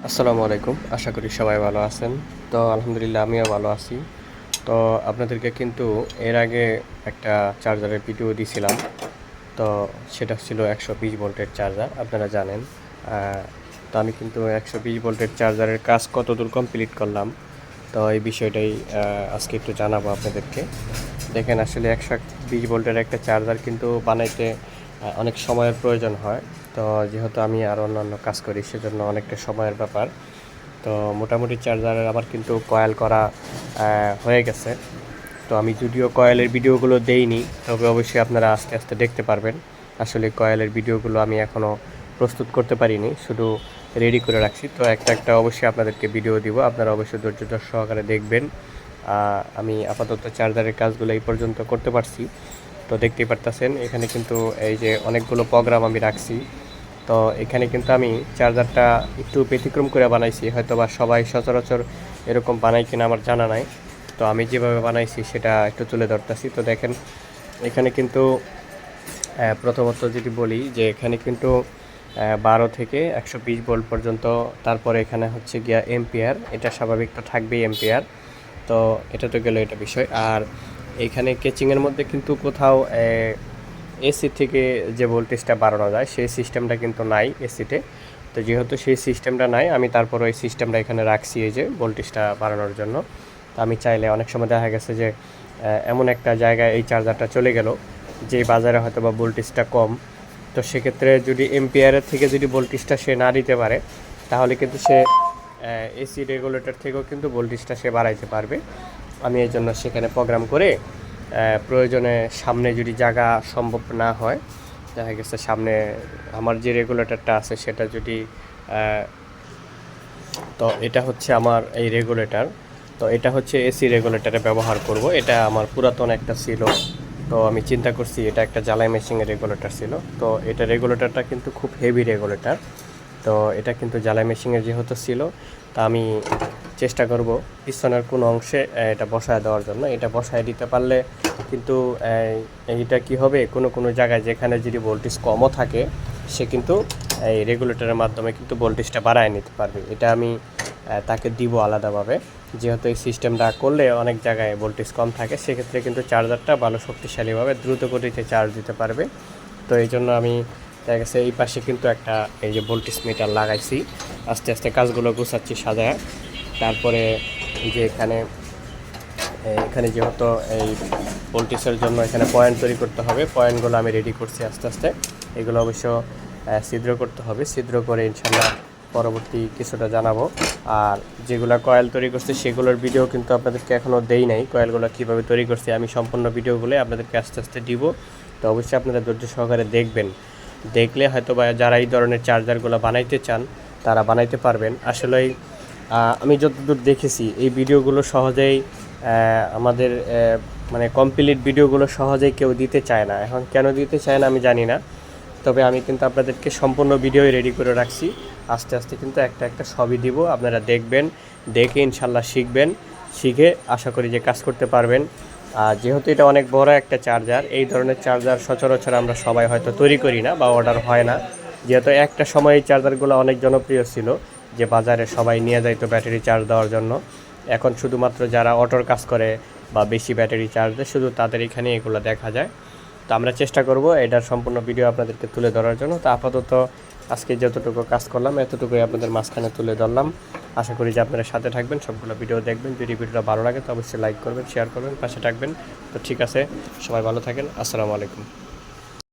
আসসালামু আলাইকুম। আশা করি সবাই ভালো আছেন। তো আলহামদুলিল্লাহ আমিও ভালো আছি। তো আপনাদেরকে কিন্তু এর আগে একটা চার্জারের ভিডিও দিছিলাম। তো সেটা ছিল 120 ভোল্টের চার্জার, আপনারা জানেন। আ তো আমি কিন্তু 120 ভোল্টের চার্জারের কাজ কতদূর কমপ্লিট করলাম, তো এই বিষয়টাই আজকে একটু জানাবো আপনাদেরকে। দেখেন, আসলে 120 ভোল্টের একটা চার্জার কিন্তু বানাইতে অনেক সময়ের প্রয়োজন হয়। তো যেহেতু আমি আর অন্যান্য কাজ করি, সেজন্য অনেকটা সময়ের ব্যাপার। তো মোটামুটি চার্জারের আমার কিন্তু কয়েল করা হয়ে গেছে। তো আমি যদিও কয়েলের ভিডিওগুলো দেইনি, তবে অবশ্যই আপনারা আস্তে আস্তে দেখতে পারবেন। আসলে কয়েলের ভিডিওগুলো আমি এখনও প্রস্তুত করতে পারিনি, শুধু রেডি করে রাখছি। তো একটা একটা অবশ্যই আপনাদেরকে ভিডিও দিব, আপনারা অবশ্যই ধৈর্য সহকারে দেখবেন। আমি আপাতত চার্জারের কাজগুলো এই পর্যন্ত করতে পারছি। তো দেখতেই পারতেছেন, এখানে কিন্তু এই যে অনেকগুলো প্রোগ্রাম আমি রাখছি। তো এখানে কিন্তু আমি চার্জারটা একটু ব্যতিক্রম করে বানাইছি, হয়তো বা সবাই সচরাচর এরকম বানাই কিনা আমার জানা নাই। তো আমি যেভাবে বানাইছি সেটা একটু তুলে ধরতেছি। তো দেখেন, এখানে কিন্তু প্রথমত যদি বলি যে এখানে কিন্তু 12 থেকে 120 ভোল্ট পর্যন্ত। তারপরে এখানে হচ্ছে গিয়া এম্পিয়ার, এটা স্বাভাবিক তো থাকবেই এম্পিয়ার। তো এটা তো গেল এটা বিষয়। আর এইখানে কেচিংয়ের মধ্যে কিন্তু কোথাও এসি থেকে যে ভোল্টেজটা বাড়ানো যায় সেই সিস্টেমটা কিন্তু নাই এসিতে। তো যেহেতু সেই সিস্টেমটা নাই, আমি তারপর ওই সিস্টেমটা এখানে রাখছি এই যে ভোল্টেজটা বাড়ানোর জন্য। তো আমি চাইলে অনেক সময় দেখা গেছে যে এমন একটা জায়গায় এই চার্জারটা চলে গেল যে বাজারে হয়তো বা ভোল্টেজটা কম। তো সেক্ষেত্রে যদি এম্পিয়ারের থেকে যদি ভোল্টেজটা সে না দিতে পারে, তাহলে কিন্তু সে এসি রেগুলেটর থেকেও কিন্তু ভোল্টেজটা সে বাড়াইতে পারবে। আমি এই জন্য সেখানে প্রোগ্রাম করে প্রয়োজনে সামনে যদি জায়গা সম্ভব না হয়, দেখা গেছে সামনে আমার যে রেগুলেটরটা আছে সেটা যদি তো এটা হচ্ছে আমার এই রেগুলেটর। তো এটা হচ্ছে এসি রেগুলেটরে ব্যবহার করব। এটা আমার পুরাতন একটা ছিল। তো আমি চিন্তা করছি এটা একটা জ্বালাই মেশিনের রেগুলেটর ছিল। তো এটা রেগুলেটরটা কিন্তু খুব হেভি রেগুলেটর। তো এটা কিন্তু জ্বালাই মেশিনের যেহেতু ছিল, তা আমি চেষ্টা করব পিছনের কোনো অংশে এটা বসায় দেওয়ার জন্য। এটা বসায় দিতে পারলে কিন্তু এইটা কি হবে, কোনো কোনো জায়গায় যেখানে যদি ভোল্টেজ কমও থাকে, সে কিন্তু এই রেগুলেটরের মাধ্যমে কিন্তু ভোল্টেজটা বাড়ায় নিতে পারবে। এটা আমি তাকে দিব আলাদাভাবে। যেহেতু এই সিস্টেমটা করলে অনেক জায়গায় ভোল্টেজ কম থাকে, সেক্ষেত্রে কিন্তু চার্জারটা ভালো শক্তিশালীভাবে দ্রুত গতিতে চার্জ দিতে পারবে। তো এই জন্য আমি দেখা গেছে এই পাশে কিন্তু একটা এই যে ভোল্টেজ মিটার লাগাইছি। আস্তে আস্তে কাজগুলো গুছাচ্ছি সাজায়। তারপরে এই যে এখানে এখানে যেহেতু এই ভোল্টেজের জন্য এখানে পয়েন্ট তৈরি করতে হবে, পয়েন্টগুলো আমি রেডি করছি আস্তে আস্তে। এগুলো অবশ্য ছিদ্র করতে হবে, ছিদ্র করে ইনশাল্লাহ পরবর্তী কিছুটা জানাবো। আর যেগুলো কয়েল তৈরি করছে সেগুলোর ভিডিও কিন্তু আপনাদেরকে এখনও দেই নাই। কয়েলগুলো কীভাবে তৈরি করছি আমি সম্পূর্ণ ভিডিওগুলো আপনাদেরকে আস্তে আস্তে দিব। তো অবশ্যই আপনারা ধৈর্য সহকারে দেখবেন। দেখলে হয়তো বা যারা এই ধরনের চার্জারগুলো বানাইতে চান তারা বানাইতে পারবেন। আসলেই আমি যতদূর দেখেছি এই ভিডিওগুলো সহজেই আমাদের মানে কমপ্লিট ভিডিওগুলো সহজেই কেউ দিতে চায় না। এখন কেন দিতে চায় না আমি জানি না, তবে আমি কিন্তু আপনাদেরকে সম্পূর্ণ ভিডিওই রেডি করে রাখছি। আস্তে আস্তে কিন্তু একটা একটা সবই দিব, আপনারা দেখবেন, দেখে ইনশাল্লাহ শিখবেন। শিখে আশা করি যে কাজ করতে পারবেন। আর যেহেতু এটা অনেক বড় একটা চার্জার, এই ধরনের চার্জার সচরাচর আমরা সবাই হয়তো তৈরি করি না বা অর্ডার হয় না। যেহেতু একটা সময় এই চার্জারগুলো অনেক জনপ্রিয় ছিল, যে বাজারে সবাই নিয়ে যাইতো ব্যাটারি চার্জ দেওয়ার জন্য। এখন শুধুমাত্র যারা অটোর কাজ করে বা বেশি ব্যাটারি চার্জ দেয়, শুধু তাদের এখানে এগুলো দেখা যায়। তো আমরা চেষ্টা করব এটার সম্পূর্ণ ভিডিও আপনাদেরকে তুলে ধরার জন্য। তো আপাতত আজকে যতটুকু কাজ করলাম এতটুকুই আপনাদের মাঝখানে তুলে ধরলাম। আশা করি যে আপনারা সাথে থাকবেন, সবগুলো ভিডিও দেখবেন। যদি ভিডিওটা ভালো লাগে তো অবশ্যই লাইক করবেন, শেয়ার করবেন, পাশে থাকবেন। তো ঠিক আছে, সবাই ভালো থাকেন। আসসালামু আলাইকুম।